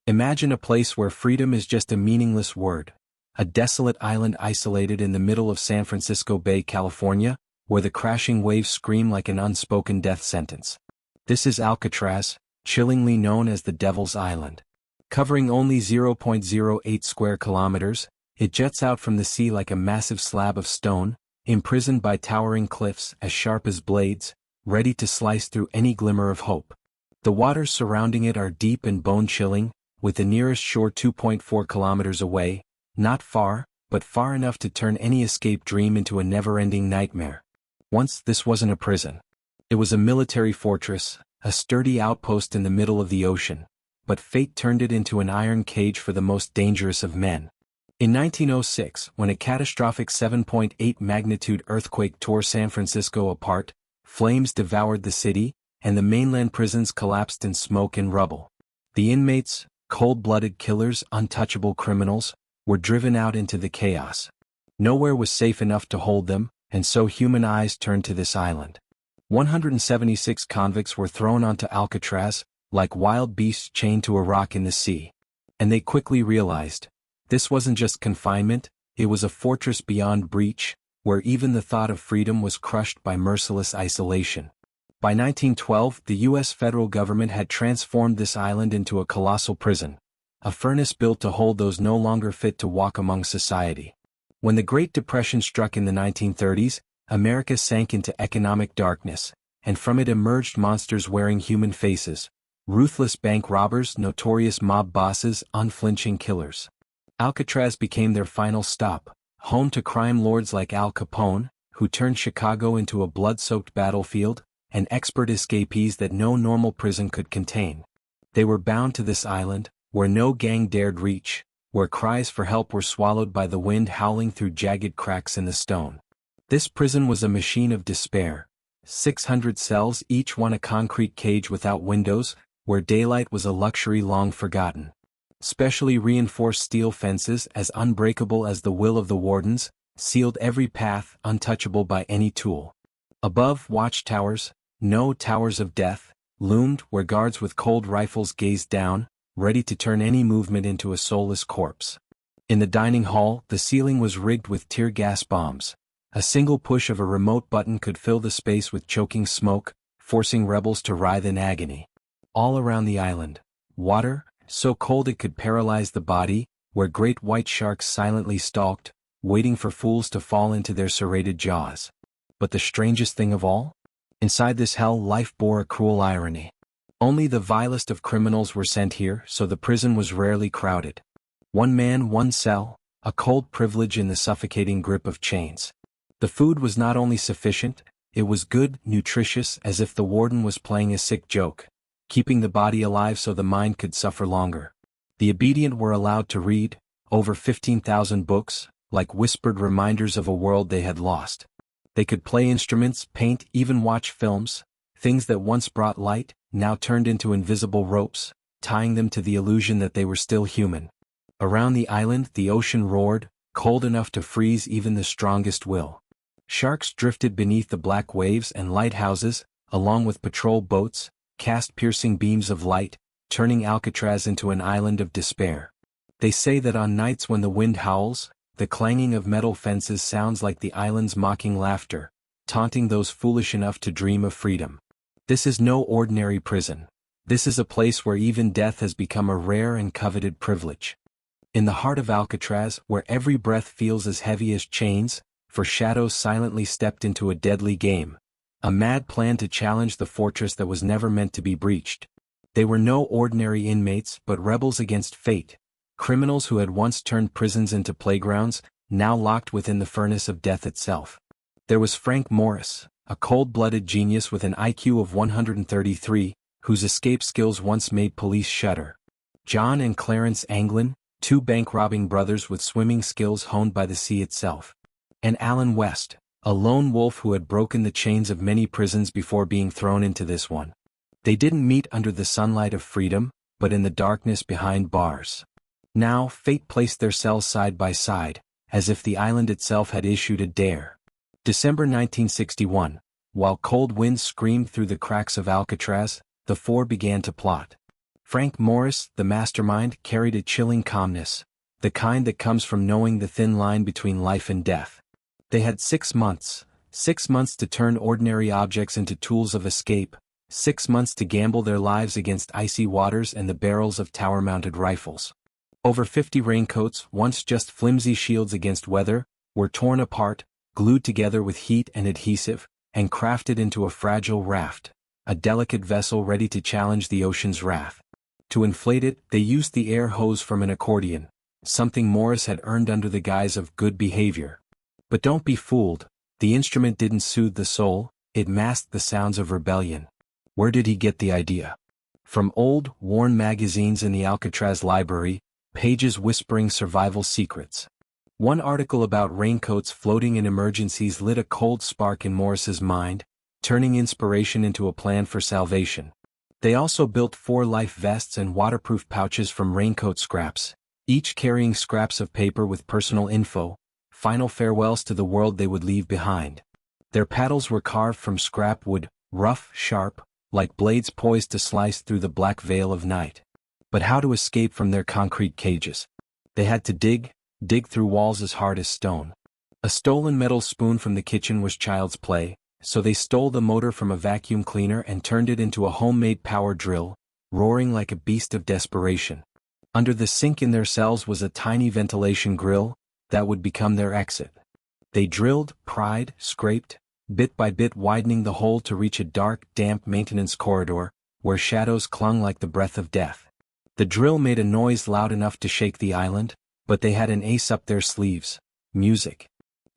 Imagine a place where freedom is just a meaningless word. A desolate island isolated in the middle of San Francisco Bay, California, where the crashing waves scream like an unspoken death sentence. This is Alcatraz, chillingly known as the Devil's Island. Covering only 0.08 square kilometers, it juts out from the sea like a massive slab of stone, imprisoned by towering cliffs as sharp as blades, ready to slice through any glimmer of hope. The waters surrounding it are deep and bone-chilling, with the nearest shore 2.4 kilometers away, not far, but far enough to turn any escape dream into a never-ending nightmare. Once this wasn't a prison. It was a military fortress, a sturdy outpost in the middle of the ocean, but fate turned it into an iron cage for the most dangerous of men. In 1906, when a catastrophic 7.8 magnitude earthquake tore San Francisco apart, flames devoured the city, and the mainland prisons collapsed in smoke and rubble. The inmates, cold-blooded killers, untouchable criminals, were driven out into the chaos. Nowhere was safe enough to hold them, and so human eyes turned to this island. 176 convicts were thrown onto Alcatraz, like wild beasts chained to a rock in the sea. And they quickly realized, this wasn't just confinement, it was a fortress beyond breach, where even the thought of freedom was crushed by merciless isolation. By 1912, the U.S. federal government had transformed this island into a colossal prison, a furnace built to hold those no longer fit to walk among society. When the Great Depression struck in the 1930s, America sank into economic darkness, and from it emerged monsters wearing human faces, ruthless bank robbers, notorious mob bosses, unflinching killers. Alcatraz became their final stop, home to crime lords like Al Capone, who turned Chicago into a blood-soaked battlefield, and expert escapees that no normal prison could contain. They were bound to this island, where no gang dared reach, where cries for help were swallowed by the wind howling through jagged cracks in the stone. This prison was a machine of despair. 600 cells, each one a concrete cage without windows, where daylight was a luxury long forgotten. Specially reinforced steel fences, as unbreakable as the will of the wardens, sealed every path, untouchable by any tool. Above, watchtowers, no towers of death, loomed where guards with cold rifles gazed down, ready to turn any movement into a soulless corpse. In the dining hall, the ceiling was rigged with tear gas bombs. A single push of a remote button could fill the space with choking smoke, forcing rebels to writhe in agony. All around the island, water, so cold it could paralyze the body, where great white sharks silently stalked, waiting for fools to fall into their serrated jaws. But the strangest thing of all? Inside this hell, life bore a cruel irony. Only the vilest of criminals were sent here, so the prison was rarely crowded. One man, one cell, a cold privilege in the suffocating grip of chains. The food was not only sufficient, it was good, nutritious, as if the warden was playing a sick joke, keeping the body alive so the mind could suffer longer. The obedient were allowed to read, over 15,000 books, like whispered reminders of a world they had lost. They could play instruments, paint, even watch films, things that once brought light, now turned into invisible ropes, tying them to the illusion that they were still human. Around the island, the ocean roared, cold enough to freeze even the strongest will. Sharks drifted beneath the black waves, and lighthouses, along with patrol boats, cast piercing beams of light, turning Alcatraz into an island of despair. They say that on nights when the wind howls, the clanging of metal fences sounds like the island's mocking laughter, taunting those foolish enough to dream of freedom. This is no ordinary prison. This is a place where even death has become a rare and coveted privilege. In the heart of Alcatraz, where every breath feels as heavy as chains, for shadows silently stepped into a deadly game, a mad plan to challenge the fortress that was never meant to be breached. They were no ordinary inmates, but rebels against fate, criminals who had once turned prisons into playgrounds, now locked within the furnace of death itself. There was Frank Morris, a cold-blooded genius with an IQ of 133, whose escape skills once made police shudder. John and Clarence Anglin, two bank-robbing brothers with swimming skills honed by the sea itself. And Alan West, a lone wolf who had broken the chains of many prisons before being thrown into this one. They didn't meet under the sunlight of freedom, but in the darkness behind bars. Now, fate placed their cells side by side, as if the island itself had issued a dare. December 1961, while cold winds screamed through the cracks of Alcatraz, the four began to plot. Frank Morris, the mastermind, carried a chilling calmness, the kind that comes from knowing the thin line between life and death. They had 6 months, 6 months to turn ordinary objects into tools of escape, 6 months to gamble their lives against icy waters and the barrels of tower-mounted rifles. Over 50 raincoats, once just flimsy shields against weather, were torn apart, glued together with heat and adhesive, and crafted into a fragile raft, a delicate vessel ready to challenge the ocean's wrath. To inflate it, they used the air hose from an accordion, something Morris had earned under the guise of good behavior. But don't be fooled, the instrument didn't soothe the soul, it masked the sounds of rebellion. Where did he get the idea? From old, worn magazines in the Alcatraz library, pages whispering survival secrets. One article about raincoats floating in emergencies lit a cold spark in Morris's mind, turning inspiration into a plan for salvation. They also built 4 life vests and waterproof pouches from raincoat scraps, each carrying scraps of paper with personal info, final farewells to the world they would leave behind. Their paddles were carved from scrap wood, rough, sharp, like blades poised to slice through the black veil of night. But how to escape from their concrete cages? They had to dig through walls as hard as stone. A stolen metal spoon from the kitchen was child's play, so they stole the motor from a vacuum cleaner and turned it into a homemade power drill, roaring like a beast of desperation. Under the sink in their cells was a tiny ventilation grill that would become their exit. They drilled, pried, scraped, bit by bit widening the hole to reach a dark, damp maintenance corridor, where shadows clung like the breath of death. The drill made a noise loud enough to shake the island, but they had an ace up their sleeves: music.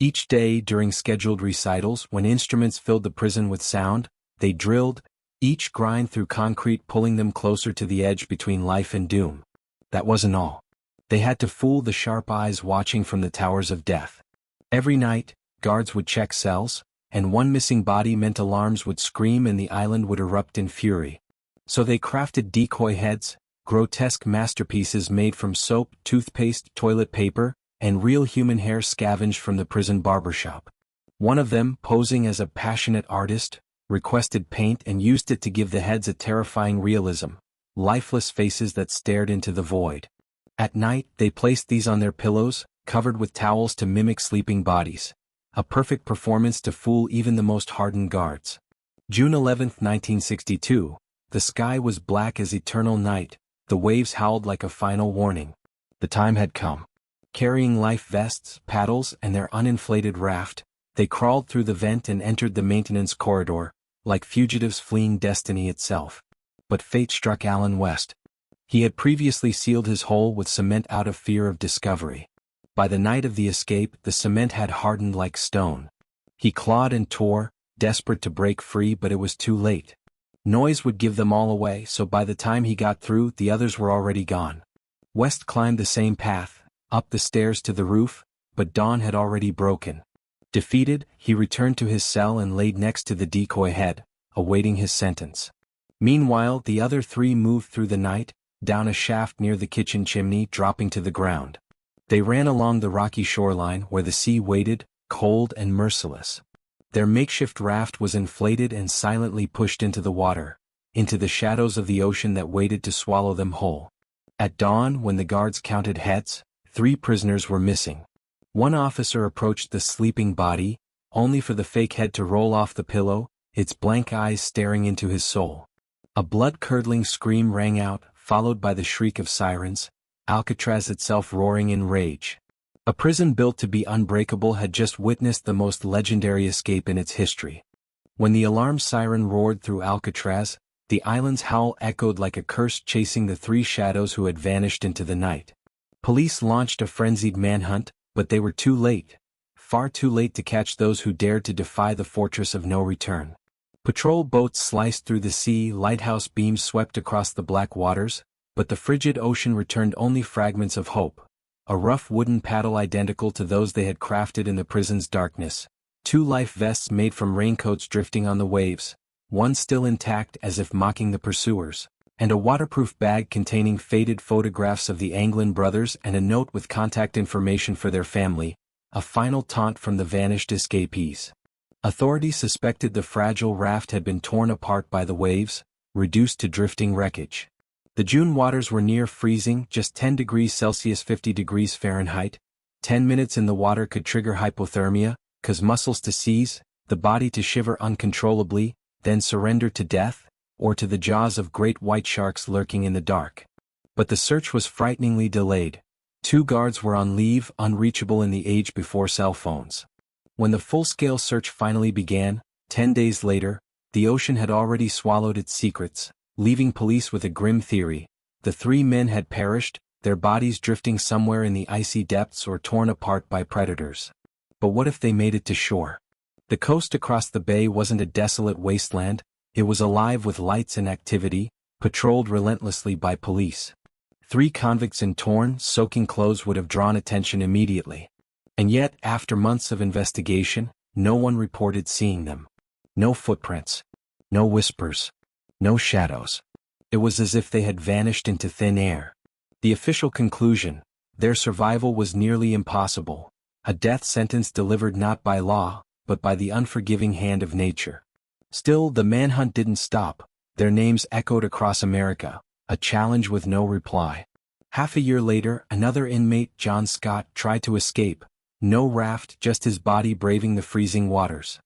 Each day during scheduled recitals, when instruments filled the prison with sound, they drilled, each grind through concrete pulling them closer to the edge between life and doom. That wasn't all. They had to fool the sharp eyes watching from the towers of death. Every night, guards would check cells, and one missing body meant alarms would scream and the island would erupt in fury. So they crafted decoy heads, grotesque masterpieces made from soap, toothpaste, toilet paper, and real human hair scavenged from the prison barbershop. One of them, posing as a passionate artist, requested paint and used it to give the heads a terrifying realism, lifeless faces that stared into the void. At night, they placed these on their pillows, covered with towels to mimic sleeping bodies. A perfect performance to fool even the most hardened guards. June 11, 1962, the sky was black as eternal night, the waves howled like a final warning. The time had come. Carrying life vests, paddles, and their uninflated raft, they crawled through the vent and entered the maintenance corridor, like fugitives fleeing destiny itself. But fate struck Alan West. He had previously sealed his hole with cement out of fear of discovery. By the night of the escape, the cement had hardened like stone. He clawed and tore, desperate to break free, but it was too late. Noise would give them all away, so by the time he got through, the others were already gone. West climbed the same path, up the stairs to the roof, but dawn had already broken. Defeated, he returned to his cell and laid next to the decoy head, awaiting his sentence. Meanwhile, the other 3 moved through the night, down a shaft near the kitchen chimney, dropping to the ground. They ran along the rocky shoreline where the sea waited, cold and merciless. Their makeshift raft was inflated and silently pushed into the water, into the shadows of the ocean that waited to swallow them whole. At dawn, when the guards counted heads, 3 prisoners were missing. One officer approached the sleeping body, only for the fake head to roll off the pillow, its blank eyes staring into his soul. A blood-curdling scream rang out, followed by the shriek of sirens, Alcatraz itself roaring in rage. A prison built to be unbreakable had just witnessed the most legendary escape in its history. When the alarm siren roared through Alcatraz, the island's howl echoed like a curse chasing the 3 shadows who had vanished into the night. Police launched a frenzied manhunt, but they were too late. Far too late to catch those who dared to defy the fortress of no return. Patrol boats sliced through the sea, lighthouse beams swept across the black waters, but the frigid ocean returned only fragments of hope. A rough wooden paddle identical to those they had crafted in the prison's darkness, 2 life vests made from raincoats drifting on the waves, one still intact as if mocking the pursuers, and a waterproof bag containing faded photographs of the Anglin brothers and a note with contact information for their family, a final taunt from the vanished escapees. Authorities suspected the fragile raft had been torn apart by the waves, reduced to drifting wreckage. The June waters were near freezing, just 10 degrees Celsius 50 degrees Fahrenheit. 10 minutes in the water could trigger hypothermia, cause muscles to seize, the body to shiver uncontrollably, then surrender to death, or to the jaws of great white sharks lurking in the dark. But the search was frighteningly delayed. 2 guards were on leave, unreachable in the age before cell phones. When the full-scale search finally began, 10 days later, the ocean had already swallowed its secrets, leaving police with a grim theory. The 3 men had perished, their bodies drifting somewhere in the icy depths or torn apart by predators. But what if they made it to shore? The coast across the bay wasn't a desolate wasteland, it was alive with lights and activity, patrolled relentlessly by police. 3 convicts in torn, soaking clothes would have drawn attention immediately. And yet, after months of investigation, no one reported seeing them. No footprints. No whispers. No shadows. It was as if they had vanished into thin air. The official conclusion: their survival was nearly impossible, a death sentence delivered not by law, but by the unforgiving hand of nature. Still, the manhunt didn't stop. Their names echoed across America, a challenge with no reply. Half a year later, another inmate, John Scott, tried to escape. No raft, just his body braving the freezing waters.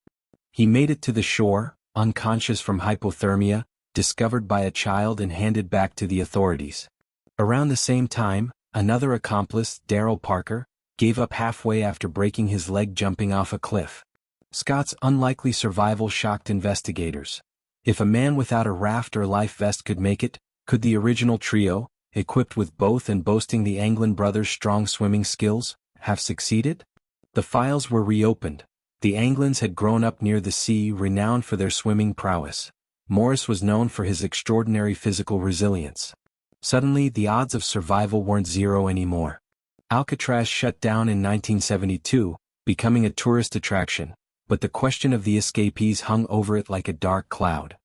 He made it to the shore, unconscious from hypothermia, discovered by a child and handed back to the authorities. Around the same time, another accomplice, Darrell Parker, gave up halfway after breaking his leg jumping off a cliff. Scott's unlikely survival shocked investigators. If a man without a raft or life vest could make it, could the original trio, equipped with both and boasting the Anglin brothers' strong swimming skills, have succeeded? The files were reopened. The Anglins had grown up near the sea, renowned for their swimming prowess. Morris was known for his extraordinary physical resilience. Suddenly, the odds of survival weren't zero anymore. Alcatraz shut down in 1972, becoming a tourist attraction, but the question of the escapees hung over it like a dark cloud.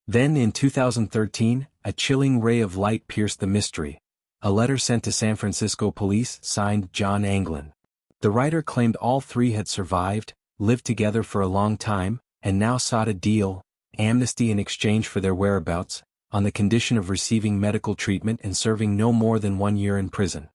Then in 2013, a chilling ray of light pierced the mystery. A letter sent to San Francisco police, signed John Anglin. The writer claimed all 3 had survived, lived together for a long time, and now sought a deal, amnesty in exchange for their whereabouts, on the condition of receiving medical treatment and serving no more than 1 year in prison.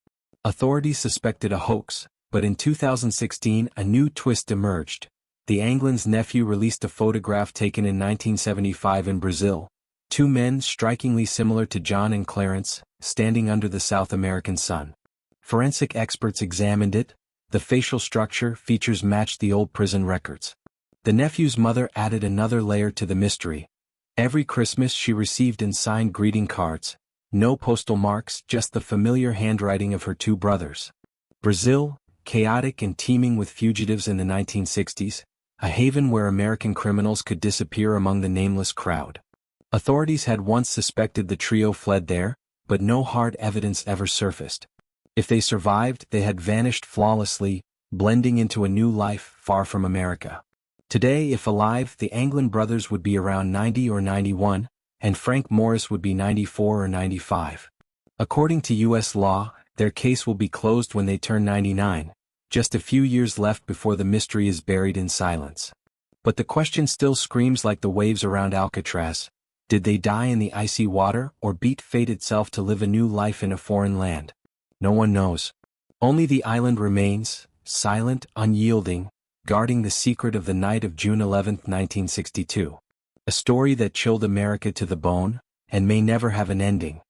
Authorities suspected a hoax, but in 2016 a new twist emerged. The Anglin's nephew released a photograph taken in 1975 in Brazil. 2 men strikingly similar to John and Clarence, standing under the South American sun. Forensic experts examined it. The facial structure, features matched the old prison records. The nephew's mother added another layer to the mystery. Every Christmas she received and signed greeting cards. No postal marks, just the familiar handwriting of her 2 brothers. Brazil, chaotic and teeming with fugitives in the 1960s, a haven where American criminals could disappear among the nameless crowd. Authorities had once suspected the trio fled there, but no hard evidence ever surfaced. If they survived, they had vanished flawlessly, blending into a new life far from America. Today, if alive, the Anglin brothers would be around 90 or 91, and Frank Morris would be 94 or 95. According to U.S. law, their case will be closed when they turn 99, just a few years left before the mystery is buried in silence. But the question still screams like the waves around Alcatraz. Did they die in the icy water, or beat fate itself to live a new life in a foreign land? No one knows. Only the island remains, silent, unyielding, guarding the secret of the night of June 11, 1962. A story that chilled America to the bone, and may never have an ending.